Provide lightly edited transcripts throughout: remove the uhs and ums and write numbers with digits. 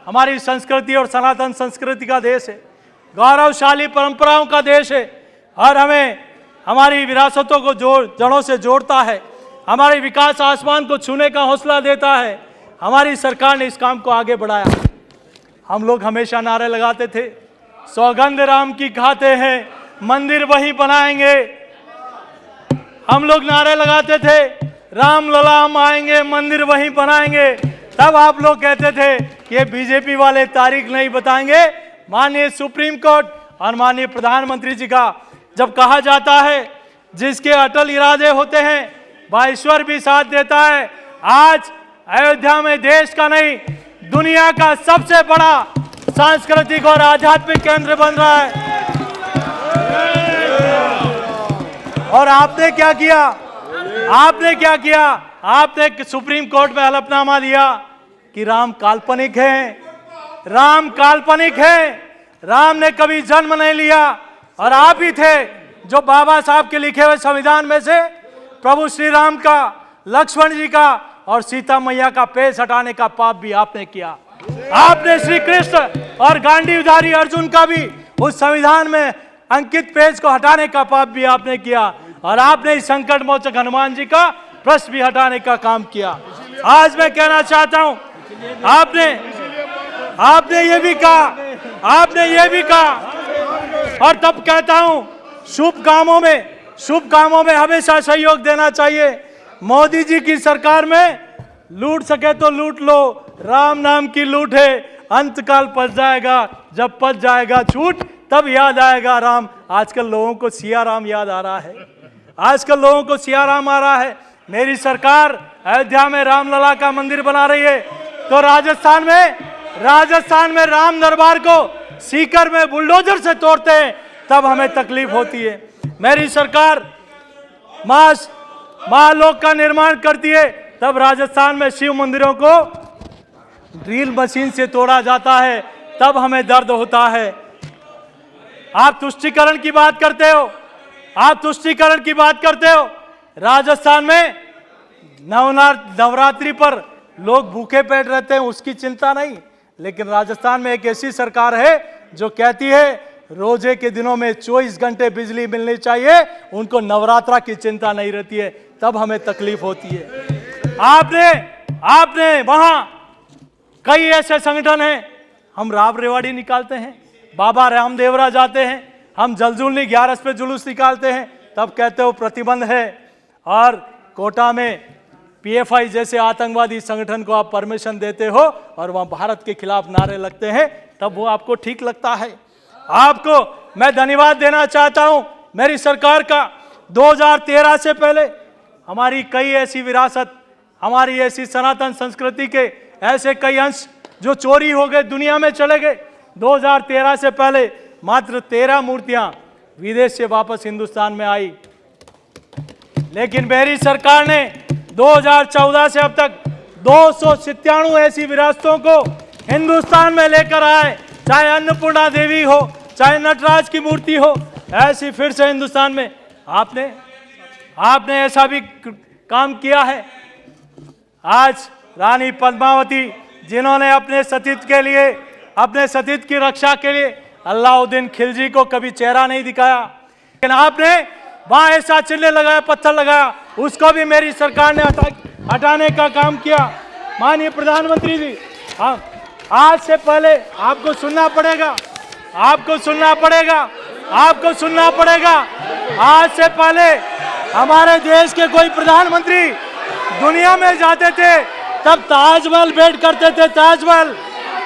हमारी संस्कृति और सनातन संस्कृति का देश है, गौरवशाली परंपराओं का देश है और हमें हमारी विरासतों को जड़ों से जोड़ता है। हमारे विकास आसमान को छूने का हौसला देता है। हमारी सरकार ने इस काम को आगे बढ़ाया। हम लोग हमेशा नारे लगाते थे, सौगंध राम की खाते हैं, मंदिर वही बनाएंगे। हम लोग नारे लगाते थे, राम लला हम आएंगे, मंदिर वही बनाएंगे। तब आप लोग कहते थे कि ये बीजेपी वाले तारीख नहीं बताएंगे। माननीय सुप्रीम कोर्ट और माननीय प्रधानमंत्री जी का जब कहा जाता है, जिसके अटल इरादे होते हैं वह ईश्वर भी साथ देता है। आज अयोध्या में देश का नहीं, दुनिया का सबसे बड़ा सांस्कृतिक और आध्यात्मिक केंद्र बन रहा है। और आपने क्या किया? आपने सुप्रीम कोर्ट में हलफनामा दिया कि राम काल्पनिक है, राम काल्पनिक है, राम ने कभी जन्म नहीं लिया। और आप ही थे जो बाबा साहब के लिखे हुए संविधान में से प्रभु श्री राम का, लक्ष्मण जी का और सीता मैया का पेश हटाने का पाप भी आपने किया। आपने श्री कृष्ण और गांडीवधारी अर्जुन का भी उस संविधान में अंकित पेज को हटाने का पाप भी आपने किया। और आपने इस संकट मोचक हनुमान जी का प्रश्न भी हटाने का काम किया। आज मैं कहना चाहता हूं, आपने ये भी कहा, और तब कहता हूं, शुभ कामों में हमेशा सहयोग देना चाहिए। मोदी जी की सरकार में लूट सके तो लूट लो, राम नाम की लूट है, अंतकाल पच जाएगा, जब पच जाएगा छूट तब याद आएगा राम। आजकल लोगों को सिया राम याद आ रहा है, मेरी सरकार अयोध्या में रामलला का मंदिर बना रही है, तो राजस्थान में राम दरबार को सीकर में बुलडोजर से तोड़ते हैं, तब हमें तकलीफ होती है। मेरी सरकार महालोक का निर्माण करती है, तब राजस्थान में शिव मंदिरों को ड्रिल मशीन से तोड़ा जाता है, तब हमें दर्द होता है। आप तुष्टीकरण की बात करते हो, राजस्थान में नवरात्रि पर लोग भूखे पेट रहते हैं, उसकी चिंता नहीं। लेकिन राजस्थान में एक ऐसी सरकार है जो कहती है रोजे के दिनों में 24 घंटे बिजली मिलनी चाहिए, उनको नवरात्रा की चिंता नहीं रहती है, तब हमें तकलीफ होती है। आपने वहां कई ऐसे संगठन हैं, हम राव रेवाड़ी निकालते हैं, बाबा रामदेवरा जाते हैं, हम जलजूलनी 11 पे जुलूस निकालते हैं, तब कहते हो प्रतिबंध है। और कोटा में पीएफआई जैसे आतंकवादी संगठन को आप परमिशन देते हो और वहां भारत के खिलाफ नारे लगते हैं, तब वो आपको ठीक लगता है। आपको मैं धन्यवाद देना चाहता हूं मेरी सरकार का। 2013 से पहले हमारी कई ऐसी विरासत, हमारी ऐसी सनातन संस्कृति के ऐसे कई अंश जो चोरी हो गए, दुनिया में चले गए। 2013 से पहले मात्र 13 मूर्तियां विदेश से वापस हिंदुस्तान में आई, लेकिन मेरी सरकार ने 2014 से अब तक 297 ऐसी विरासतों को हिंदुस्तान में लेकर आए, चाहे अन्नपूर्णा देवी हो, चाहे नटराज की मूर्ति हो, ऐसी फिर से हिंदुस्तान में आपने ऐसा भी काम किया है। आज रानी पद्मावती, जिन्होंने अपने सतीत्व के लिए, अपने सतीत्व की रक्षा के लिए अलाउद्दीन खिलजी को कभी चेहरा नहीं दिखाया, लेकिन आपने वहां ऐसा चिल्ले लगाया, पत्थर लगाया, उसको भी मेरी सरकार ने हटाने का काम किया। माननीय प्रधानमंत्री जी, आज से पहले आपको सुनना पड़ेगा। आज से पहले हमारे देश के कोई प्रधानमंत्री दुनिया में जाते थे तब ताजमहल भेंट करते थे, ताजमहल।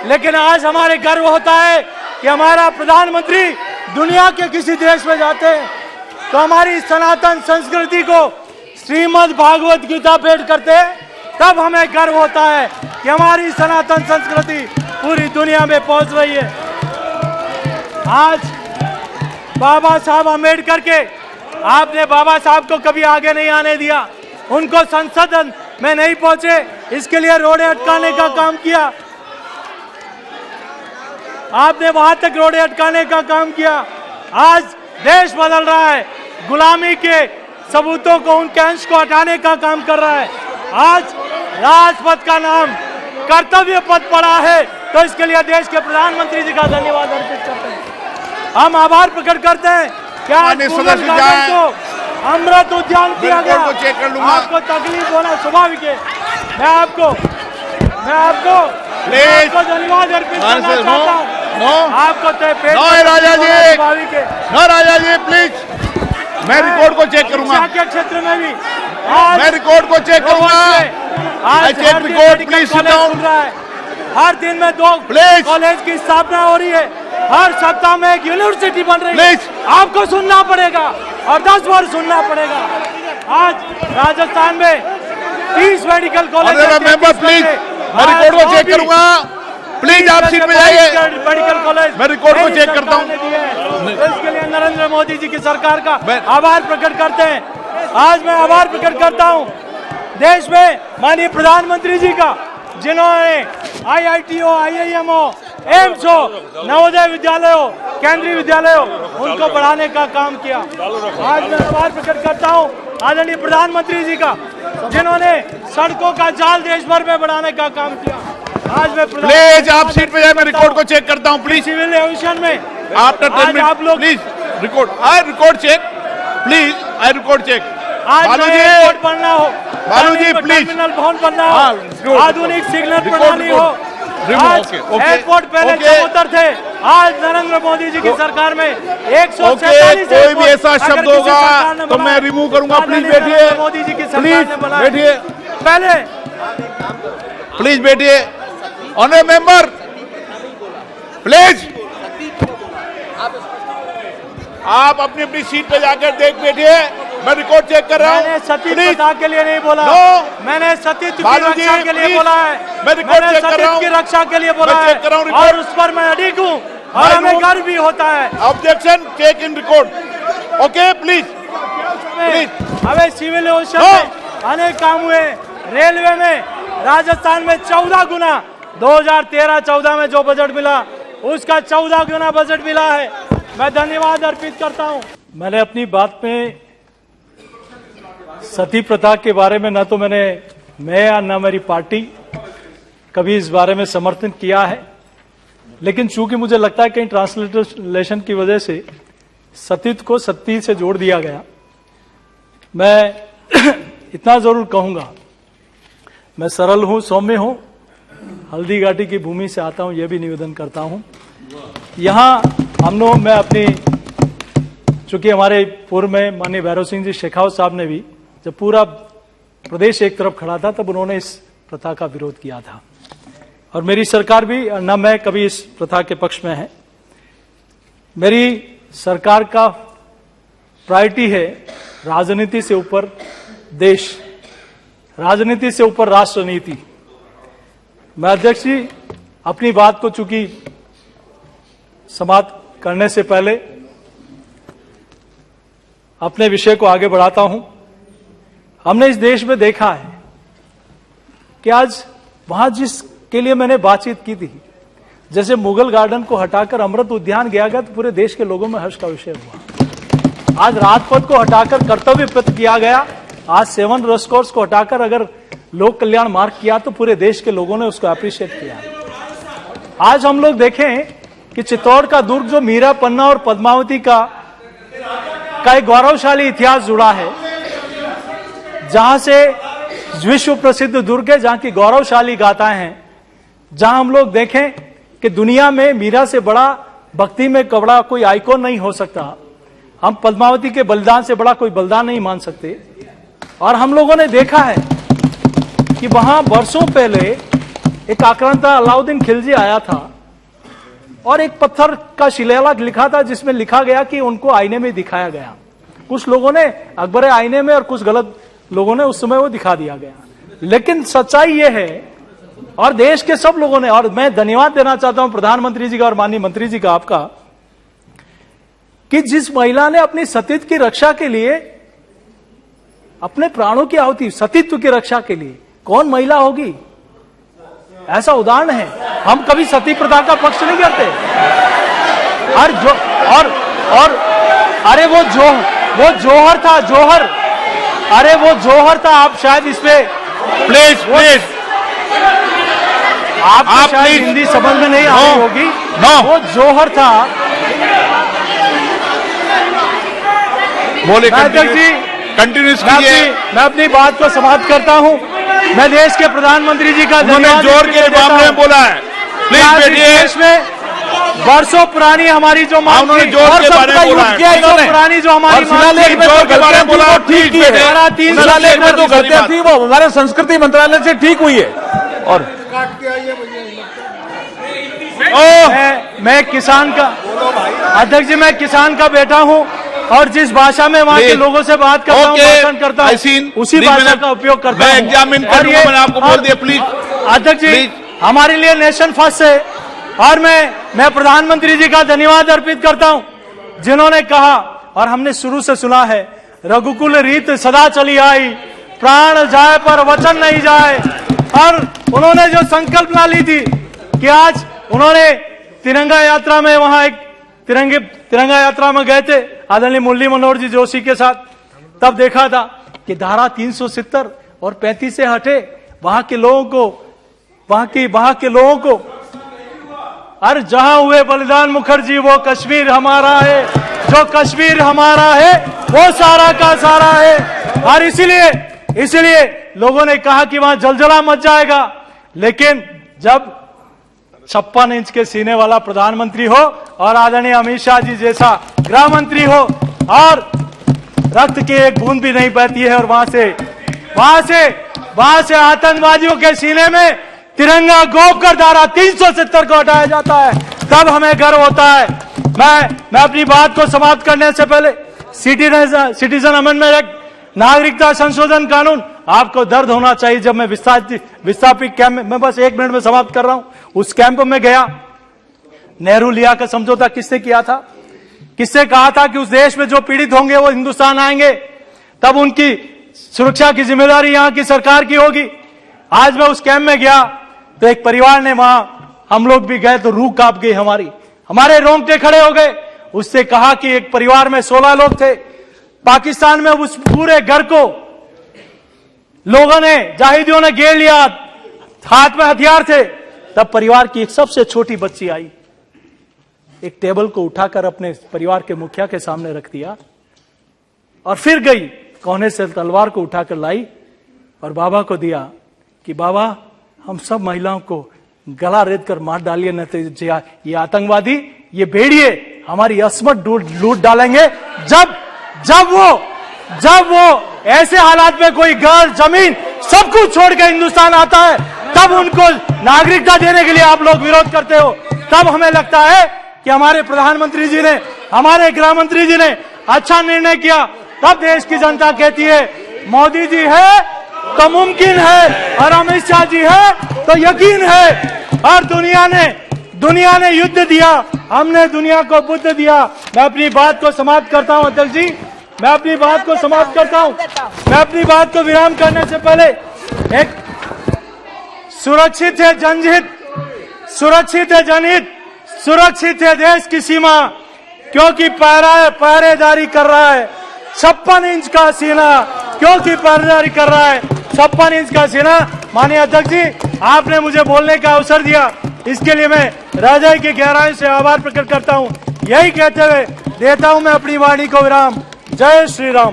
लेकिन आज हमारे गर्व होता है कि हमारा प्रधानमंत्री दुनिया के किसी देश में जाते हैं तो हमारी सनातन संस्कृति को श्रीमद् भागवत गीता भेंट करते हैं, तब हमें गर्व होता है कि हमारी सनातन संस्कृति पूरी दुनिया में पहुंच रही है। आज बाबा साहब अम्बेडकर के, आपने बाबा साहब को कभी आगे नहीं आने दिया, उनको संसद में नहीं पहुंचे, इसके लिए रोड़े अटकाने का काम किया। आपने वहां तक रोड़े अटकाने का काम किया। आज देश बदल रहा है, गुलामी के सबूतों को, उनके अंश को हटाने का काम कर रहा है। आज राजपथ का नाम कर्तव्य पथ पड़ा है, तो इसके लिए देश के प्रधानमंत्री जी का धन्यवाद अर्पित करते हैं। हम आभार प्रकट करते हैं क्या को अमृत उद्यान किया गया। आपको तकलीफ होना स्वाभाविक है। मैं आपको धन्यवाद अर्पित करना चाहता हूँ। आपको स्वाभाविक है। राजा जी प्लीज, मैं रिकॉर्ड को चेक करूंगा। शिक्षा के क्षेत्र में भी मैं रिकॉर्ड को चेक करूंगा। आज check record please sit down. हर दिन में 2 कॉलेज की स्थापना हो रही है। हर सप्ताह में एक यूनिवर्सिटी बन रही है। आपको सुनना पड़ेगा और 10 बार सुनना पड़ेगा। आज राजस्थान में 30 मेडिकल कॉलेज। मेंबर प्लीज, मैं रिकॉर्ड को चेक करूंगा। प्लीज आप सीट पे जाइए। मेडिकल कॉलेज मैं रिकॉर्ड को चेक करता हूँ। इसके लिए नरेंद्र मोदी जी की सरकार का आभार प्रकट करते हैं। आज मैं आभार प्रकट करता हूँ देश में माननीय प्रधानमंत्री जी का, जिन्होंने IIT हो, IIM हो, एम्स हो, नवोदय विद्यालय हो, केंद्रीय विद्यालय हो, उनको बढ़ाने का काम किया। आज मैं आभार प्रकट करता हूँ आदरणीय प्रधानमंत्री जी का, जिन्होंने सड़कों का जाल देश भर में बढ़ाने का काम किया। आज मैं प्लीज आप सीट पे जाए, मैं रिकॉर्ड को चेक करता हूँ। प्लीज सिविल एविएशन में आफ्टर आप लोग please record, I record check please, I record check. आज एयरपोर्ट बनना हो, बालू जी प्लीज, टर्मिनल भवन बनना हो, आधुनिक सिग्नल प्रणाली हो। आज एयरपोर्ट पहले कबूतर थे, आज नरेंद्र मोदी जी की सरकार में 147 कोई भी ऐसा शब्द होगा तो मैं रिमूव करूंगा। प्लीज बैठिए, मोदी जी की सरकार ने बनाया। बैठिए पहले प्लीज बैठिए। ऑनरेबल मेंबर प्लीज, आप अपनी अपनी सीट पे जाकर देख बैठिए। मैं रिकॉर्ड चेक कर रहा हूँ। मैंने सती प्रथा के लिए नहीं बोला, मैंने सतीत्व की रक्षा के लिए बोला है। मैं रिकॉर्ड चेक कर रहा हूँ। की रक्षा के लिए बोला है और उस पर मैं अडिग हूँ और हमें गर्व भी होता है। Objection, check in record. Okay please please. हमें सिविल एविएशन में अनेक काम हुए। रेलवे में राजस्थान में 14 गुना 2013-14 में जो बजट मिला, उसका 14 गुना बजट मिला है। मैं धन्यवाद अर्पित करता हूं। मैंने अपनी बात में सती प्रथा के बारे में न तो मैं या न मेरी पार्टी कभी इस बारे में समर्थन किया है, लेकिन चूंकि मुझे लगता है कहीं ट्रांसलेशन की वजह से सतीत्व को सती से जोड़ दिया गया। मैं इतना जरूर कहूंगा, मैं सरल हूं, सौम्य हूं, हल्दी घाटी की भूमि से आता हूं, यह भी निवेदन करता हूं। यहां हम लोग, मैं अपनी, चूंकि हमारे पूर्व में माननीय भैरव सिंह जी शेखावत साहब ने भी, जब पूरा प्रदेश एक तरफ खड़ा था तब उन्होंने इस प्रथा का विरोध किया था और मेरी सरकार भी, न मैं कभी इस प्रथा के पक्ष में है। मेरी सरकार का प्रायोरिटी है राजनीति से ऊपर देश, राजनीति से ऊपर राष्ट्रनीति। मैं अध्यक्ष जी अपनी बात को चूंकि समाप्त करने से पहले अपने विषय को आगे बढ़ाता हूं। हमने इस देश में देखा है कि आज वहां जिसके लिए मैंने बातचीत की थी, जैसे मुगल गार्डन को हटाकर अमृत उद्यान गया गया, तो पूरे देश के लोगों में हर्ष का विषय हुआ। आज राजपथ को हटाकर कर्तव्य पथ किया गया। आज 7 रेस कोर्स को हटाकर अगर लोक कल्याण मार्ग किया तो पूरे देश के लोगों ने उसको अप्रिशिएट किया। आज हम लोग देखें कि चित्तौड़ का दुर्ग, जो मीरा, पन्ना और पद्मावती का एक गौरवशाली इतिहास जुड़ा है, जहां से विश्व प्रसिद्ध दुर्ग है, जहां की गौरवशाली गाथाएं हैं, जहां हम लोग देखें कि दुनिया में मीरा से बड़ा भक्ति में बड़ा कोई आइकॉन नहीं हो सकता। हम पद्मावती के बलिदान से बड़ा कोई बलिदान नहीं मान सकते। और हम लोगों ने देखा है कि वहां वर्षों पहले एक आक्रांता अलाउद्दीन खिलजी आया था और एक पत्थर का शिलालेख लिखा था, जिसमें लिखा गया कि उनको आईने में दिखाया गया। कुछ लोगों ने अकबर आईने में और कुछ गलत लोगों ने उस समय वो दिखा दिया गया, लेकिन सच्चाई ये है, और देश के सब लोगों ने, और मैं धन्यवाद देना चाहता हूं प्रधानमंत्री जी का और माननीय मंत्री जी का, आपका, कि जिस महिला ने अपनी सतीत्व की रक्षा के लिए अपने प्राणों की आहुति, सतीत्व की रक्षा के लिए, कौन महिला होगी? ऐसा उदाहरण है। हम कभी सती प्रथा का पक्ष नहीं करते। और अरे वो जौहर था, जौहर, अरे वो जौहर था। आप शायद इस पे प्लीज आपको शायद please- हिंदी समझ में नहीं आ रही होगी। No. वो जोहर था। बोले अध्यक्ष जी, कंटिन्यूस कीजिए। मैं अपनी बात को समाप्त करता हूं। मैं देश के प्रधानमंत्री जी का उन्होंने धन्यवाद जोर इसलिए के देता मामले में हूं बोला है। कि प्लीज आज इस बैठिए। देश में वर्षों पुरानी हमारी जो मांग उन्होंने थी, जोर और के सबका बारे में बोला यूज है। किया इन्होंने। पुरानी जो हमारी और मांग शिलालेख थी, में जोर के बारे में बोला, वो ठीक प्लीज की है। बैठिए। हमारा 300 शिलालेख में जो सारी गलतियां बात। थी वो हमारे संस्कृति मंत्रालय से ठीक हुई है। और मैं किसान का अध्यक्ष जी, मैं किसान का बेटा हूं और जिस भाषा में वहां के Please. लोगों से बात करता हूं, Okay. भाषण करता I seen. हूं, उसी Please, भाषा मैंने- का उपयोग करता मैं हूं। एग्जामिन और करूंगा, मैंने आपको बोल दिया, प्लीज। अध्यक्ष जी, Please. हमारे लिए नेशन फर्स्ट है और मैं प्रधानमंत्री जी का धन्यवाद अर्पित करता हूं, जिन्होंने कहा और हमने शुरू से सुना है, रघुकुल रीत सदा चली आई, प्राण जाए पर वचन नहीं जाए। और उन्होंने जो संकल्पना ली थी कि आज उन्होंने तिरंगा यात्रा में वहां एक तिरंगा यात्रा में गए थे आदरणीय मुरली मनोहर जी जोशी के साथ, तब देखा था कि धारा 370 और 35 से हटे वहां के लोगों को अरे जहां हुए बलिदान मुखर्जी वो कश्मीर हमारा है, जो कश्मीर हमारा है वो सारा का सारा है। और इसीलिए लोगों ने कहा कि वहां जलजला मच जाएगा। लेकिन जब 56 इंच के सीने वाला प्रधानमंत्री हो और आदरणीय अमित शाह जी जैसा गृह मंत्री हो और रक्त की एक बूंद भी नहीं बहती है और वहां से आतंकवादियों के सीने में तिरंगा गोप कर धारा 370 को हटाया जाता है, तब हमें गर्व होता है। मैं अपनी बात को समाप्त करने से पहले सिटीजन अमेंडमेंट एक्ट, नागरिकता संशोधन कानून, आपको दर्द होना चाहिए। जब मैं विस्थापित कैंप में, मैं बस 1 मिनट में समाप्त कर रहा हूं, उस कैंप में गया, नेहरू लिया का समझौता किससे किया था? किससे कहा था कि उस देश में जो पीड़ित होंगे वो हिंदुस्तान आएंगे, तब उनकी सुरक्षा की जिम्मेदारी यहां की सरकार की होगी। आज मैं उस कैंप में गया तो एक परिवार ने, वहां हम लोग भी गए तो रूह कांप गई, हमारे रोंगटे खड़े हो गए। उससे कहा कि एक परिवार में 16 लोग थे, पाकिस्तान में उस पूरे घर को लोगों ने, जाहिदियों ने घेर लिया, हाथ में हथियार थे। तब परिवार की एक सबसे छोटी बच्ची आई, एक टेबल को उठाकर अपने परिवार के मुखिया के सामने रख दिया और फिर गई कोने से तलवार को उठाकर लाई और बाबा को दिया कि बाबा हम सब महिलाओं को गला रेत कर मार डालिए, न तो ये आतंकवादी, ये भेड़िए हमारी असमत लूट डालेंगे। जब वो ऐसे हालात में कोई घर जमीन सब कुछ छोड़ के हिंदुस्तान आता है, तब उनको नागरिकता देने के लिए आप लोग विरोध करते हो। तब हमें लगता है कि हमारे प्रधानमंत्री जी ने, हमारे गृह मंत्री जी ने अच्छा निर्णय किया। तब देश की जनता कहती है मोदी जी है तो मुमकिन है और अमित शाह जी है तो यकीन है। और दुनिया ने युद्ध दिया, हमने दुनिया को बुद्ध दिया। मैं अपनी बात को समाप्त करता हूं अध्यक्ष जी, मैं अपनी बात को समाप्त करता हूं। मैं अपनी बात को विराम करने से पहले एक सुरक्षित है जनहित, सुरक्षित है जनहित, सुरक्षित है देश की सीमा, क्योंकि पहरेदारी कर रहा है 56 इंच का सीना, क्योंकि पहरेदारी कर रहा है 56 इंच का सीना। माननीय अध्यक्ष जी, आपने मुझे बोलने का अवसर दिया, इसके लिए मैं हृदय की गहराई से आभार प्रकट करता हूं। यही कहते हुए देता हूं मैं अपनी वाणी को विराम। जय श्री राम।